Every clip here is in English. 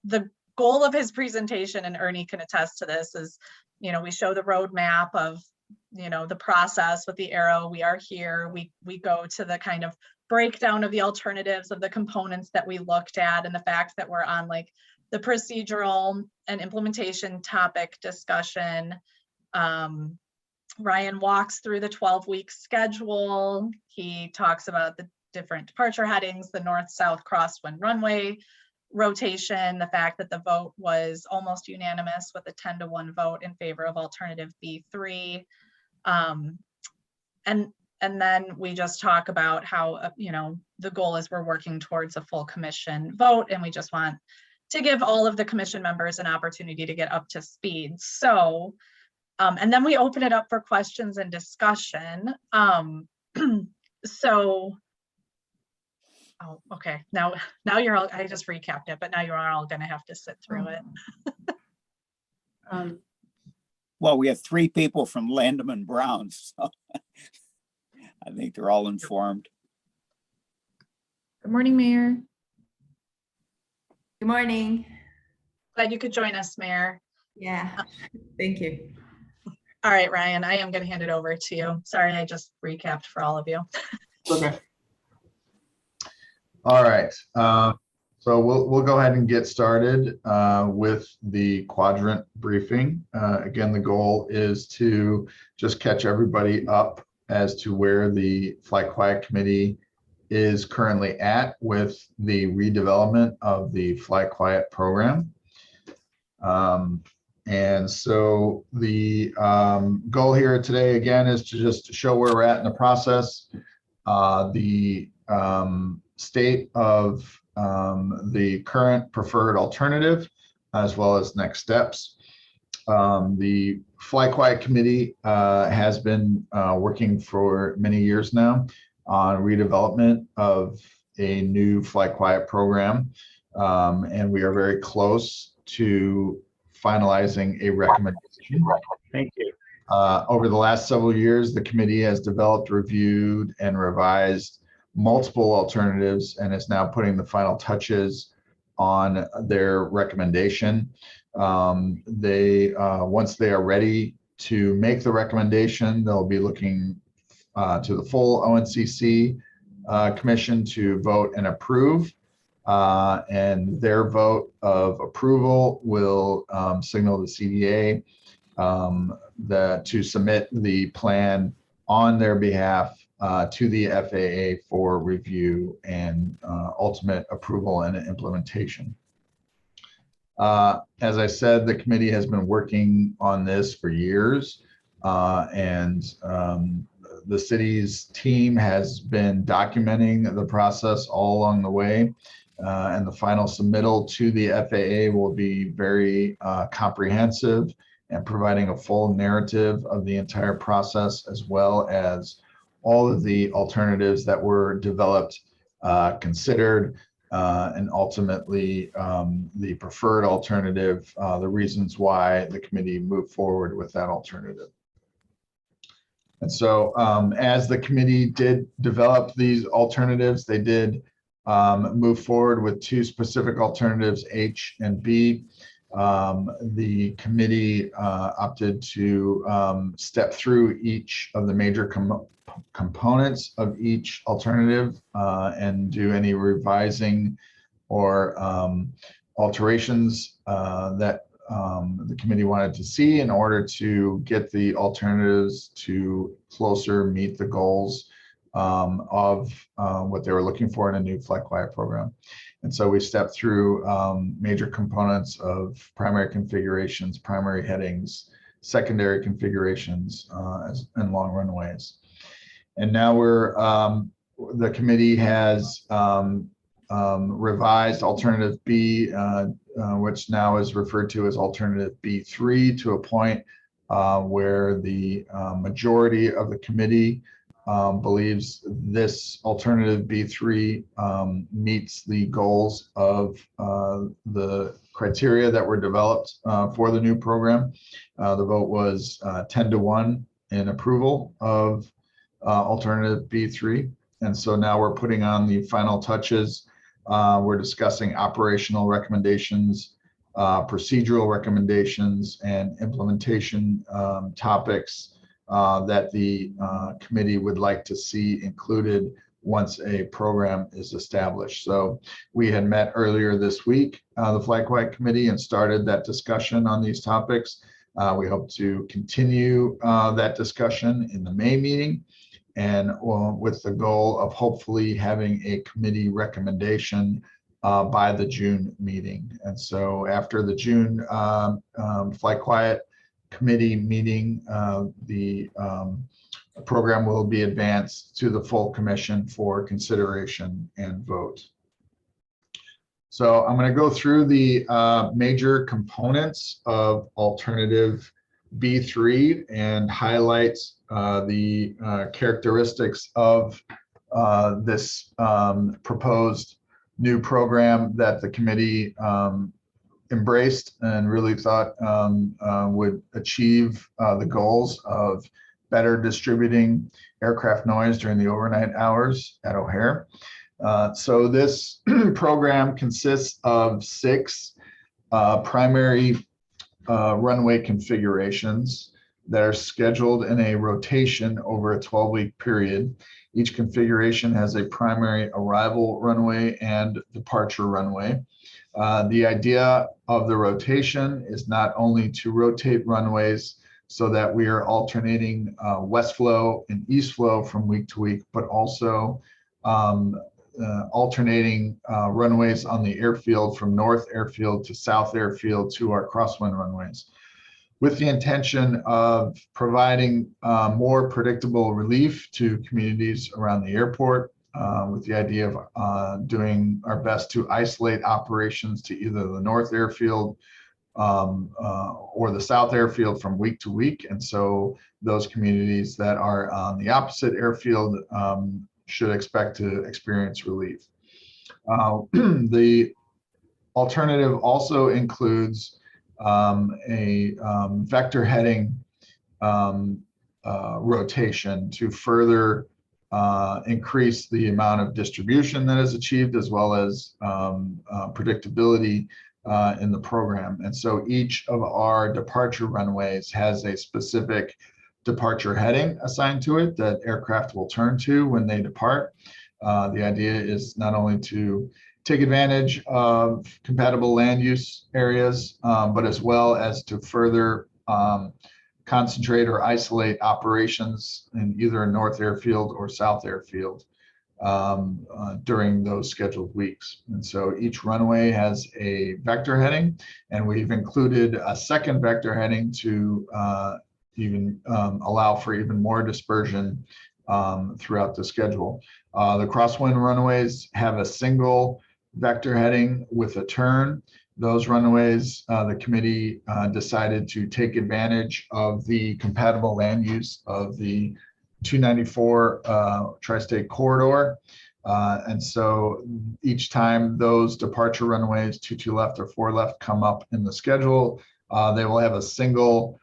the goal of his presentation, and Ernie can attest to this, is, we show the roadmap of, the process with the arrow. We are here. We go to the kind of breakdown of the alternatives of the components that we looked at, and the fact that we're on like the procedural and implementation topic discussion. Ryan walks through the 12-week schedule. He talks about the different departure headings, the north-south crosswind runway rotation, the fact that the vote was almost unanimous with a 10-to-1 vote in favor of alternative B3. And then we just talk about how, the goal is we're working towards a full commission vote, and we just want to give all of the commission members an opportunity to get up to speed. So, and then we open it up for questions and discussion. So, oh, okay, now you're all, I just recapped it, but now you're all gonna have to sit through it. Well, we have 3 people from Landman Brown, so I think they're all informed. Good morning, Mayor. Good morning. Glad you could join us, Mayor. Yeah, thank you. All right, Ryan, I am gonna hand it over to you. Sorry, I just recapped for all of you. Okay. All right. So we'll go ahead and get started with the quadrant briefing. Again, the goal is to just catch everybody up as to where the Flight Quiet Committee is currently at with the redevelopment of the Flight Quiet program. And so the goal here today, again, is to just show where we're at in the process, the state of the current preferred alternative, as well as next steps. The Flight Quiet Committee has been working for many years now on redevelopment of a new Flight Quiet program, and we are very close to finalizing a recommendation. Thank you. Over the last several years, the committee has developed, reviewed, and revised multiple alternatives and is now putting the final touches on their recommendation. Once they are ready to make the recommendation, they'll be looking to the full ONCC commission to vote and approve. And their vote of approval will signal the CDA to submit the plan on their behalf to the FAA for review and ultimate approval and implementation. As I said, the committee has been working on this for years, and the city's team has been documenting the process all along the way. And the final submittal to the FAA will be very comprehensive and providing a full narrative of the entire process, as well as all of the alternatives that were developed, considered, and ultimately the preferred alternative, the reasons why the committee moved forward with that alternative. And so as the committee did develop these alternatives, they did move forward with 2 specific alternatives, H and B. The committee opted to step through each of the major components of each alternative and do any revising or alterations that the committee wanted to see in order to get the alternatives to closer meet the goals of what they were looking for in a new Flight Quiet program. And so we stepped through major components of primary configurations, primary headings, secondary configurations, and long runways. And now the committee has revised alternative B, which now is referred to as alternative B3, to a point where the majority of the committee believes this alternative B3 meets the goals of the criteria that were developed for the new program. The vote was 10-to-1 in approval of alternative B3. And so now we're putting on the final touches We're discussing operational recommendations, procedural recommendations, and implementation topics that the committee would like to see included once a program is established. So we had met earlier this week, the Flag Quiet Committee, and started that discussion on these topics. We hope to continue that discussion in the May meeting, and with the goal of hopefully having a committee recommendation by the June meeting. And so after the June Flag Quiet Committee meeting, the program will be advanced to the full commission for consideration and vote. So I'm going to go through the major components of alternative B3 and highlight the characteristics of this proposed new program that the committee embraced and really thought would achieve the goals of better distributing aircraft noise during the overnight hours at O'Hare. So this program consists of 6 primary runway configurations that are scheduled in a rotation over a 12-week period. Each configuration has a primary arrival runway and departure runway. The idea of the rotation is not only to rotate runways so that we are alternating west flow and east flow from week to week, but also alternating runways on the airfield from north airfield to south airfield to our crosswind runways, with the intention of providing more predictable relief to communities around the airport, with the idea of doing our best to isolate operations to either the north airfield or the south airfield from week to week. And so those communities that are on the opposite airfield should expect to experience relief. The alternative also includes a vector heading rotation to further increase the amount of distribution that is achieved, as well as predictability in the program. And so each of our departure runways has a specific departure heading assigned to it that aircraft will turn to when they depart. The idea is not only to take advantage of compatible land use areas, but as well as to further concentrate or isolate operations in either a north airfield or south airfield during those scheduled weeks. And so each runway has a vector heading, and we've included a second vector heading to even allow for even more dispersion throughout the schedule. The crosswind runways have a single vector heading with a turn. Those runways, the committee decided to take advantage of the compatible land use of the 294 tri-state corridor. And so each time those departure runways 22 left or 4 left come up in the schedule, they will have a single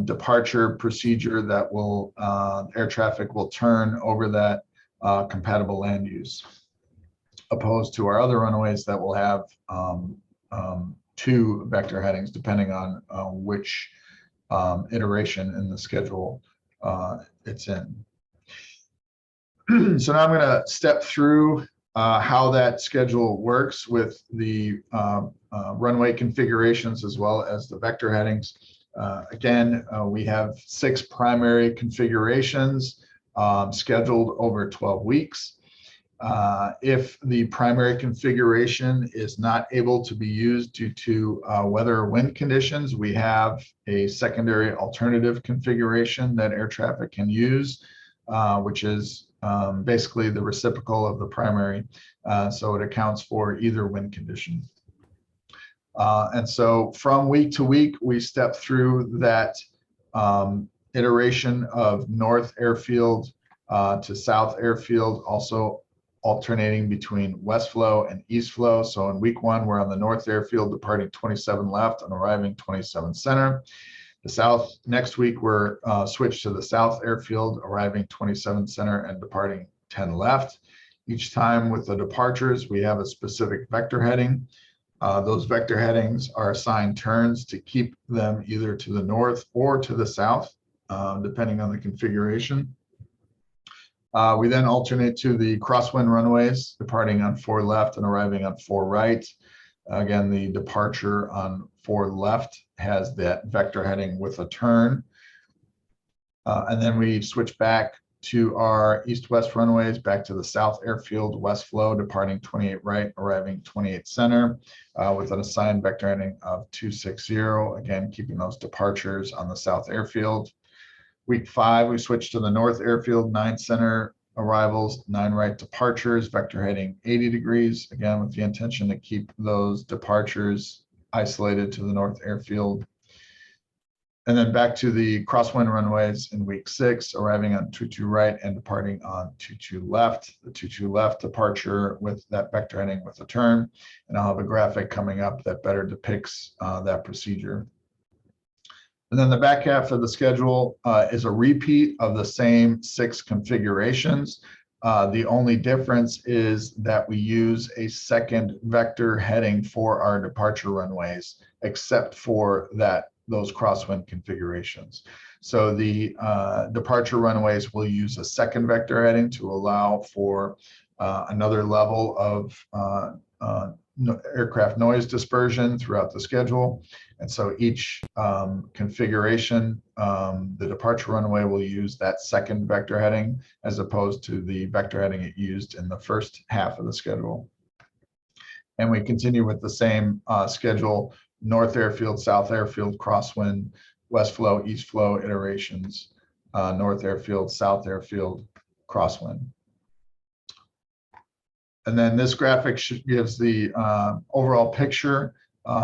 departure procedure that will air traffic will turn over that compatible land use, opposed to our other runways that will have 2 vector headings depending on which iteration in the schedule it's in. So now I'm going to step through how that schedule works with the runway configurations as well as the vector headings. Again, we have 6 primary configurations scheduled over 12 weeks. If the primary configuration is not able to be used due to weather or wind conditions, we have a secondary alternative configuration that air traffic can use, which is basically the reciprocal of the primary. So it accounts for either wind condition. And so from week to week, we step through that iteration of north airfield to south airfield, also alternating between west flow and east flow. So in week 1, we're on the north airfield, departing 27 left and arriving 27 center. The south, next week, we're switched to the south airfield, arriving 27 center and departing 10 left. Each time with the departures, we have a specific vector heading. Those vector headings are assigned turns to keep them either to the north or to the south, depending on the configuration. We then alternate to the crosswind runways, departing on 4 left and arriving on 4 right. Again, the departure on 4 left has that vector heading with a turn. And then we switch back to our east-west runways, back to the south airfield, west flow, departing 28 right, arriving 28 center, with an assigned vector heading of 260, again, keeping those departures on the south airfield. Week 5, we switch to the north airfield, 9 center arrivals, 9 right departures, vector heading 80 degrees, again, with the intention to keep those departures isolated to the north airfield. And then back to the crosswind runways in week 6, arriving on 22 right and departing on 22 left. The 22 left departure with that vector heading with a turn. And I'll have a graphic coming up that better depicts that procedure. And then the back half of the schedule is a repeat of the same 6 configurations. The only difference is that we use a second vector heading for our departure runways, except for those crosswind configurations. So the departure runways will use a second vector heading to allow for another level of aircraft noise dispersion throughout the schedule. And so each configuration, the departure runway will use that second vector heading as opposed to the vector heading it used in the first half of the schedule. And we continue with the same schedule: north airfield, south airfield, crosswind, west flow, east flow iterations, north airfield, south airfield, crosswind. And then this graphic gives the overall picture,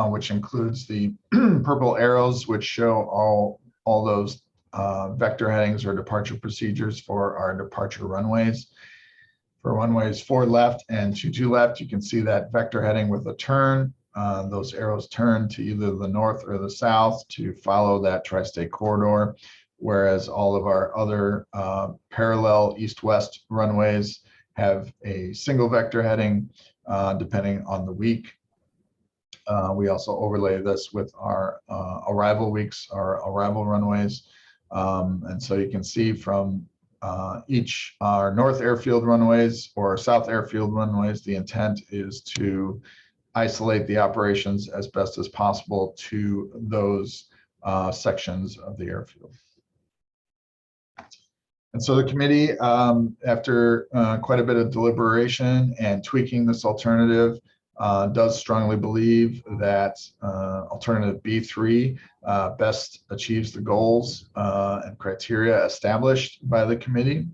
which includes the purple arrows, which show all those vector headings or departure procedures for our departure runways. For runways 4 left and 22 left, you can see that vector heading with a turn. Those arrows turn to either the north or the south to follow that tri-state corridor, whereas all of our other parallel east-west runways have a single vector heading depending on the week. We also overlay this with our arrival weeks, our arrival runways. And so you can see from each our north airfield runways or south airfield runways, the intent is to isolate the operations as best as possible to those sections of the airfield. And so the committee, after quite a bit of deliberation and tweaking this alternative, does strongly believe that alternative B3 best achieves the goals and criteria established by the committee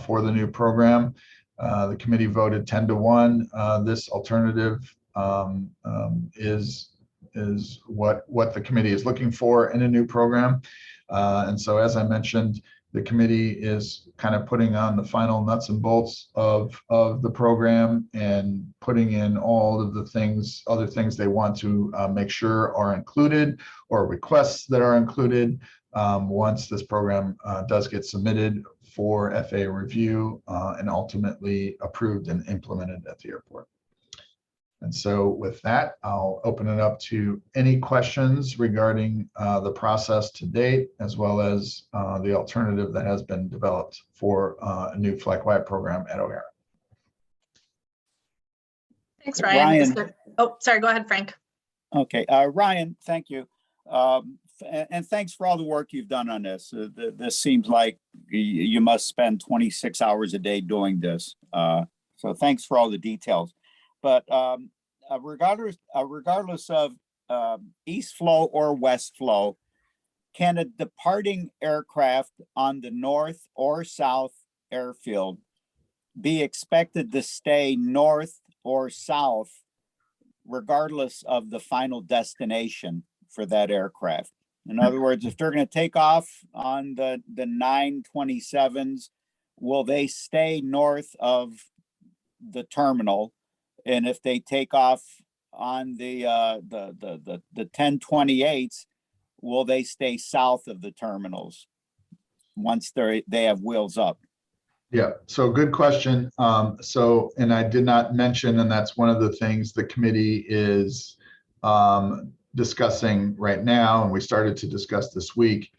for the new program. The committee voted 10-1. This alternative is what the committee is looking for in a new program. And so, as I mentioned, the committee is kind of putting on the final nuts and bolts of the program and putting in all of the other things they want to make sure are included, or requests that are included once this program does get submitted for FAA review and ultimately approved and implemented at the airport. And so with that, I'll open it up to any questions regarding the process to date, as well as the alternative that has been developed for a new flight quiet program at O'Hara. Thanks, Ryan. Ryan. Oh, sorry, go ahead, Frank. Okay, Ryan, thank you. And thanks for all the work you've done on this. This seems like you must spend 26 hours a day doing this. So thanks for all the details. But regardless of east flow or west flow, can a departing aircraft on the north or south airfield be expected to stay north or south regardless of the final destination for that aircraft? In other words, if they're going to take off on the 927s, will they stay north of the terminal? And if they take off on the 1028s, will they stay south of the terminals once they have wheels up? Yeah, so good question. And I did not mention, and that's one of the things the committee is discussing right now, and we started to discuss this week.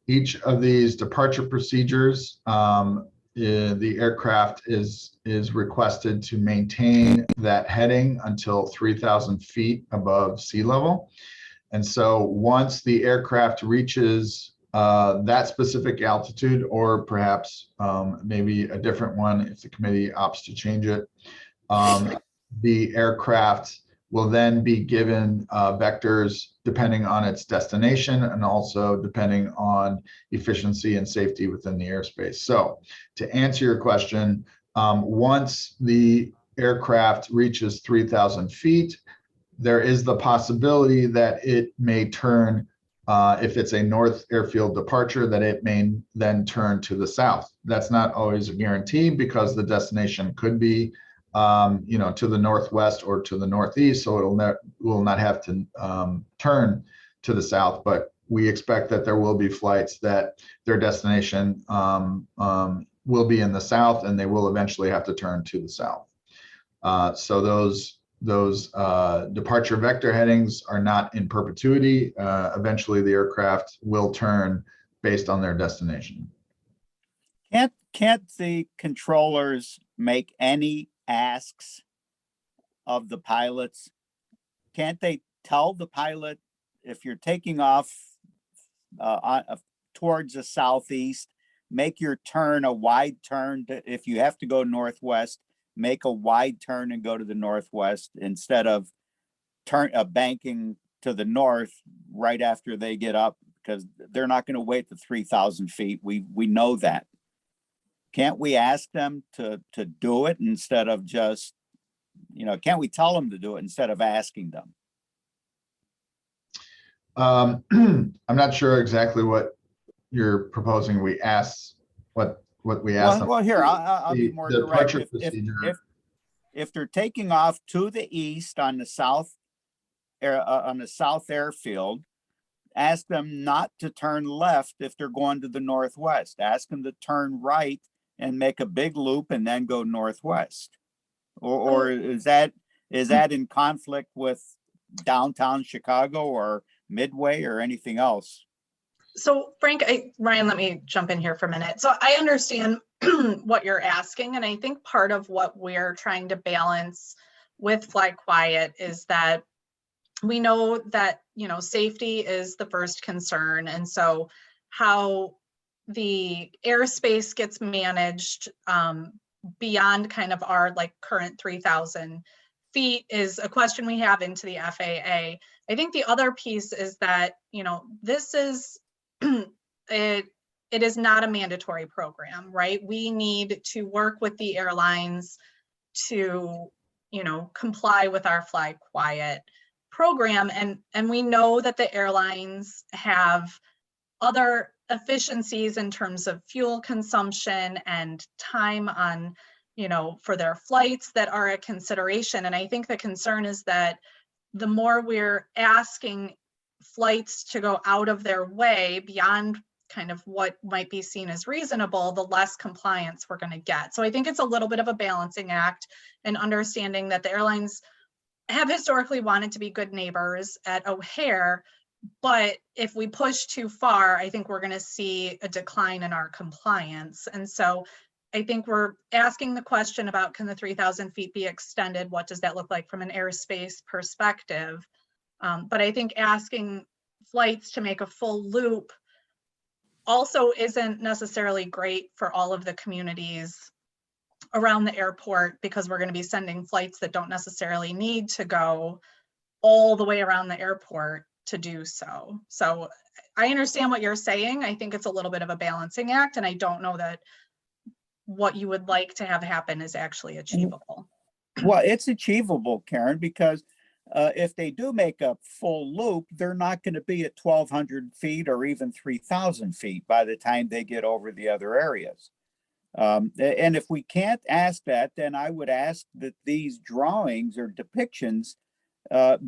Each of these departure procedures, the aircraft is requested to maintain that heading until 3,000 feet above sea level. And so once the aircraft reaches that specific altitude, or perhaps maybe a different one if the committee opts to change it, the aircraft will then be given vectors depending on its destination and also depending on efficiency and safety within the airspace. So to answer your question, once the aircraft reaches 3,000 feet, there is the possibility that it may turn, if it's a north airfield departure, that it may then turn to the south. That's not always a guarantee because the destination could be to the northwest or to the northeast, so will not have to turn to the south. But we expect that there will be flights that their destination will be in the south, and they will eventually have to turn to the south. So those departure vector headings are not in perpetuity. Eventually, the aircraft will turn based on their destination. Can't the controllers make any asks of the pilots? Can't they tell the pilot, if you're taking off towards the southeast, make your turn a wide turn? If you have to go northwest, make a wide turn and go to the northwest instead of banking to the north right after they get up, because they're not going to wait the 3,000 feet. We know that. Can't we ask them to do it instead of just, can't we tell them to do it instead of asking them? I'm not sure exactly what you're proposing. We ask what we ask them. Well, here, I'll be more direct. If they're taking off to the east on the south airfield, ask them not to turn left if they're going to the northwest. Ask them to turn right and make a big loop and then go northwest. Or is that in conflict with downtown Chicago or Midway or anything else? So Frank, Ryan, let me jump in here for a minute. So I understand what you're asking. And I think part of what we're trying to balance with Fly Quiet is that we know that, safety is the first concern. And so how the airspace gets managed beyond kind of our current 3,000 feet is a question we have into the FAA. I think the other piece is that, this is, it is not a mandatory program, right? We need to work with the airlines to, comply with our Fly Quiet program. And we know that the airlines have other efficiencies in terms of fuel consumption and time on, for their flights that are a consideration. And I think the concern is that the more we're asking flights to go out of their way beyond kind of what might be seen as reasonable, the less compliance we're going to get. So I think it's a little bit of a balancing act and understanding that the airlines have historically wanted to be good neighbors at O'Hare, but if we push too far, I think we're going to see a decline in our compliance. And so I think we're asking the question about, can the 3,000 feet be extended? What does that look like from an airspace perspective? But I think asking flights to make a full loop also isn't necessarily great for all of the communities around the airport, because we're going to be sending flights that don't necessarily need to go all the way around the airport to do so. So I understand what you're saying. I think it's a little bit of a balancing act, and I don't know that what you would like to have happen is actually achievable. Well, it's achievable, Karen, because if they do make a full loop, they're not going to be at 1,200 feet or even 3,000 feet by the time they get over the other areas. And if we can't ask that, then I would ask that these drawings or depictions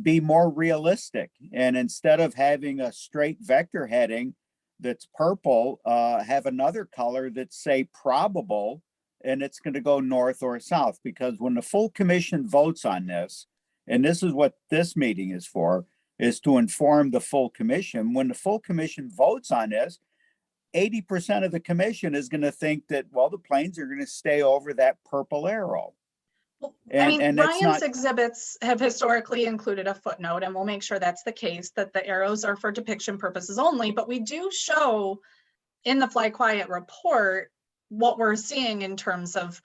be more realistic. And instead of having a straight vector heading that's purple, have another color that's, say, probable, and it's going to go north or south, because when the full commission votes on this, and this is what this meeting is for, is to inform the full commission. When the full commission votes on this, 80% of the commission is going to think that, well, the planes are going to stay over that purple arrow. Well, And that's Ryan's not, exhibits have historically included a footnote, and we'll make sure that's the case, that the arrows are for depiction purposes only, but we do show in the Fly Quiet report what we're seeing in terms of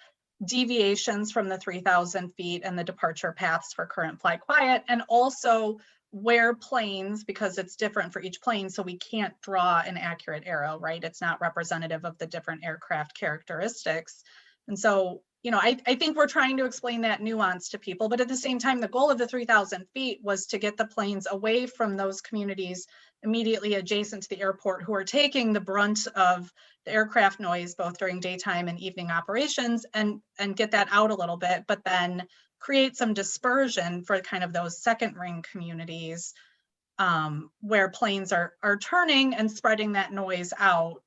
deviations from the 3,000 feet and the departure paths for current Fly Quiet, and also where planes, because it's different for each plane, so we can't draw an accurate arrow, right? It's not representative of the different aircraft characteristics. And so, you know, I think we're trying to explain that nuance to people, but at the same time, the goal of the 3,000 feet was to get the planes away from those communities immediately adjacent to the airport who are taking the brunt of the aircraft noise, both during daytime and evening operations, and get that out a little bit, but then create some dispersion for kind of those second ring communities where planes are turning and spreading that noise out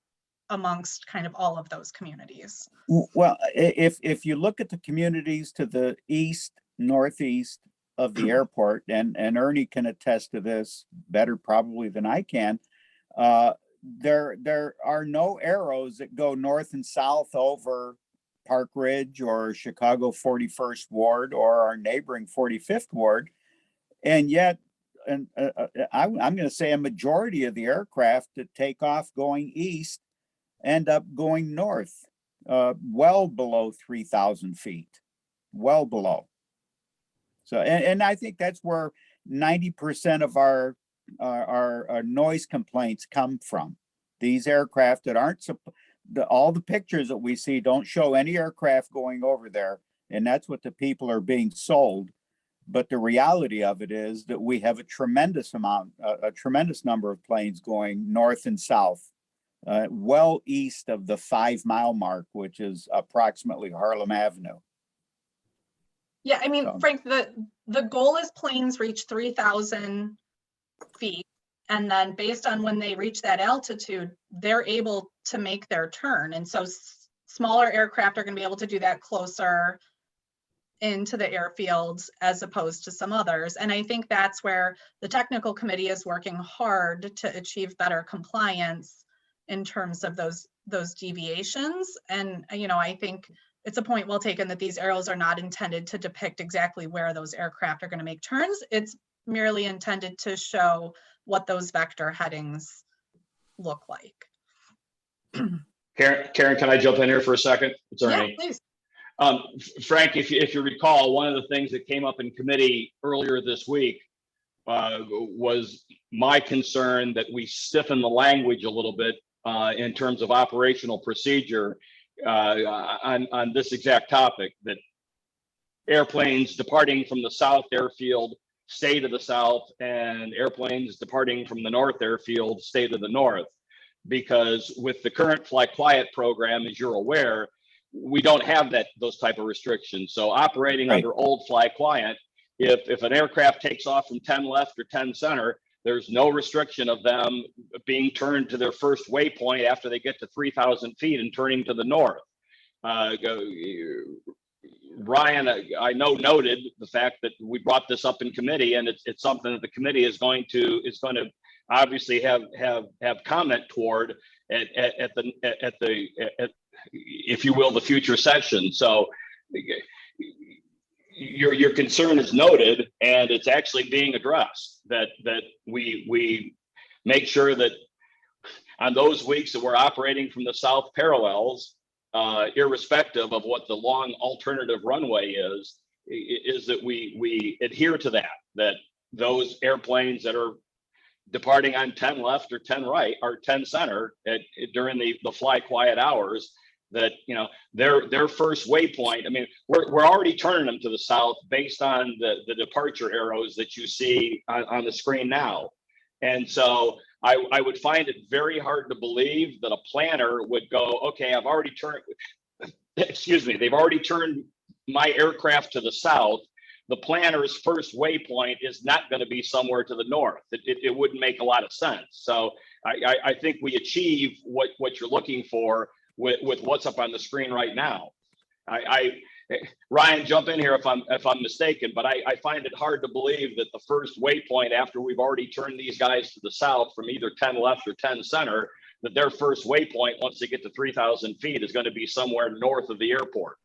amongst kind of all of those communities. well, if you look at the communities to the east, northeast of the airport, and Ernie can attest to this better probably than I can, there are no arrows that go north and south over Park Ridge or Chicago 41st Ward or our neighboring 45th Ward. And yet, I'm going to say a majority of the aircraft that take off going east end up going north, well below 3,000 feet, well below. So, and I think that's where 90% of our noise complaints come from. These aircraft that aren't, all the pictures that we see don't show any aircraft going over there. And that's what the people are being sold. But the reality of it is that we have a tremendous number of planes going north and south, well east of the 5 mile mark, which is approximately Harlem Avenue. Yeah, I mean, So. Frank, the goal is planes reach 3,000 feet. And then based on when they reach that altitude, they're able to make their turn. And so smaller aircraft are going to be able to do that closer into the airfields as opposed to some others. And I think that's where the technical committee is working hard to achieve better compliance in terms of those deviations. And, you know, I think it's a point well taken that these arrows are not intended to depict exactly where those aircraft are going to make turns. It's merely intended to show what those vector headings look like. Karen, can I jump in here for a second? It's Ernie. Yeah, please. Frank, if you recall, one of the things that came up in committee earlier this week was my concern that we stiffen the language a little bit in terms of operational procedure on this exact topic, that airplanes departing from the south airfield stay to the south, and airplanes departing from the north airfield stay to the north. Because with the current Fly Quiet program, as you're aware, we don't have those type of restrictions. So operating under old Fly Quiet, if an aircraft takes off from 10 left or 10 center, there's no restriction of them being turned to their first waypoint after they get to 3,000 feet and turning to the north. Ryan, I know, noted the fact that we brought this up in committee, and it's something that the committee is going to obviously have comment toward at if you will, the future session. So your concern is noted, and it's actually being addressed, that we make sure that on those weeks that we're operating from the south parallels, irrespective of what the long alternative runway is that we adhere to that those airplanes that are departing on 10 left or 10 right or 10 center during the Fly Quiet hours, that, you know, their first waypoint, I mean, we're already turning them to the south based on the departure arrows that you see on the screen now. And so I would find it very hard to believe that a planner would go, okay, I've already turned, excuse me, they've already turned my aircraft to the south. The planner's first waypoint is not going to be somewhere to the north. It wouldn't make a lot of sense. So I think we achieve what you're looking for with what's up on the screen right now. Ryan, jump in here if I'm mistaken, but I find it hard to believe that the first waypoint after we've already turned these guys to the south from either 10 left or 10 center, that their first waypoint once they get to 3,000 feet is going to be somewhere north of the airport.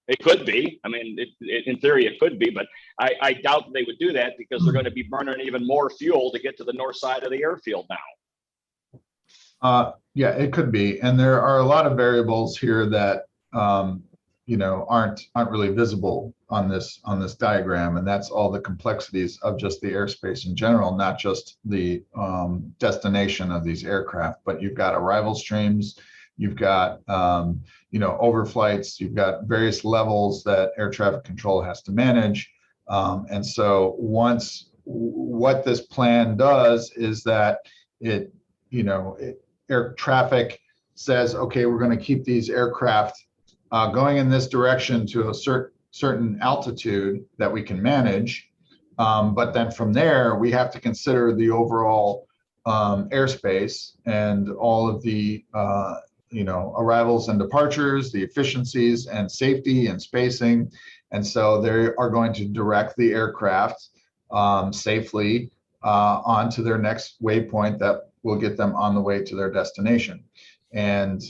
It could be. I mean, in theory, it could be, but I doubt they would do that because they're going to be burning even more fuel to get to the north side of the airfield now. Yeah, it could be. And there are a lot of variables here that, aren't really visible on this diagram. And that's all the complexities of just the airspace in general, not just the destination of these aircraft, but you've got arrival streams, you've got, overflights, you've got various levels that air traffic control has to manage. And so what this plan does is that air traffic says, okay, we're going to keep these aircraft going in this direction to a certain altitude that we can manage. But then from there, we have to consider the overall airspace and all of the arrivals and departures, the efficiencies and safety and spacing. And so they are going to direct the aircraft safely onto their next waypoint that will get them on the way to their destination. And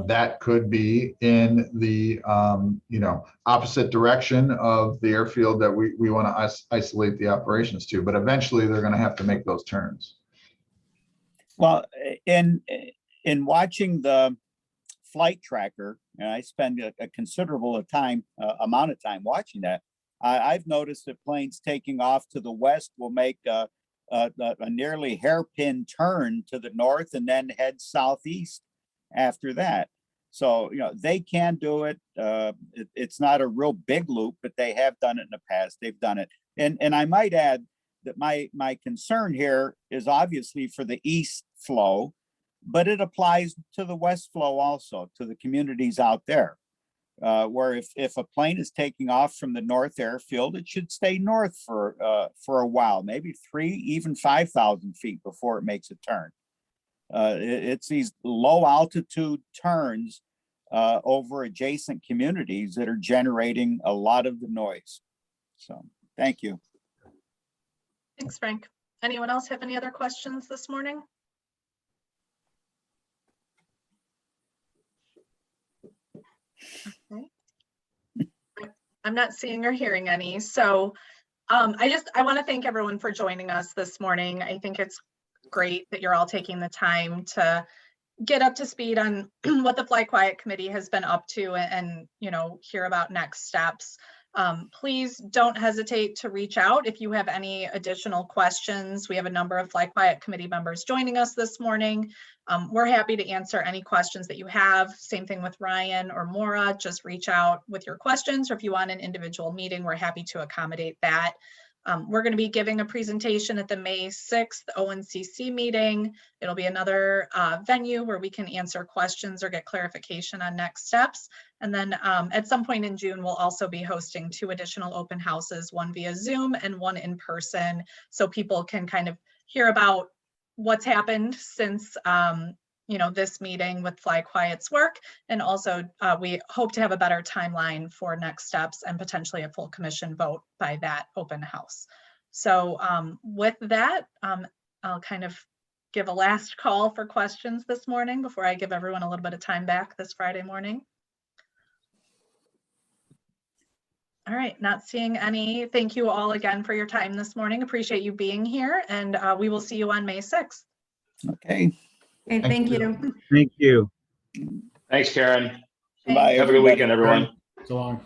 that could be in the opposite direction of the airfield that we want to isolate the operations to. But eventually they're going to have to make those turns. Well, in watching the flight tracker, and I spend a considerable amount of time watching that, I've noticed that planes taking off to the west will make a nearly hairpin turn to the north and then head southeast after that. So, they can do it. It's not a real big loop, but they have done it in the past. They've done it. And I might add that my concern here is obviously for the east flow, but it applies to the west flow also, to the communities out there. Where if a plane is taking off from the north airfield, it should stay north for a while, maybe 3,000, even 5,000 feet before it makes a turn. It's these low altitude turns over adjacent communities that are generating a lot of the noise. So, thank you. Thanks, Frank. Anyone else have any other questions this morning? Okay. I'm not seeing or hearing any. So I want to thank everyone for joining us this morning. I think it's great that you're all taking the time to get up to speed on what the Fly Quiet Committee has been up to and hear about next steps. Please don't hesitate to reach out if you have any additional questions. We have a number of Fly Quiet Committee members joining us this morning. We're happy to answer any questions that you have. Same thing with Ryan or Maura. Just reach out with your questions, or if you want an individual meeting, we're happy to accommodate that. We're going to be giving a presentation at the May 6th ONCC meeting. It'll be another venue where we can answer questions or get clarification on next steps. And then at some point in June, we'll also be hosting 2 additional open houses, one via Zoom and one in person, so people can kind of hear about what's happened since this meeting with Fly Quiet's work. And also we hope to have a better timeline for next steps and potentially a full commission vote by that open house. So with that, I'll kind of give a last call for questions this morning before I give everyone a little bit of time back this Friday morning. All right, not seeing any. Thank you all again for your time this morning. Appreciate you being here, and we will see you on May 6th. Okay. Okay, thank you. Thank you. Thanks, Karen. Bye. Have a good weekend, everyone. So long.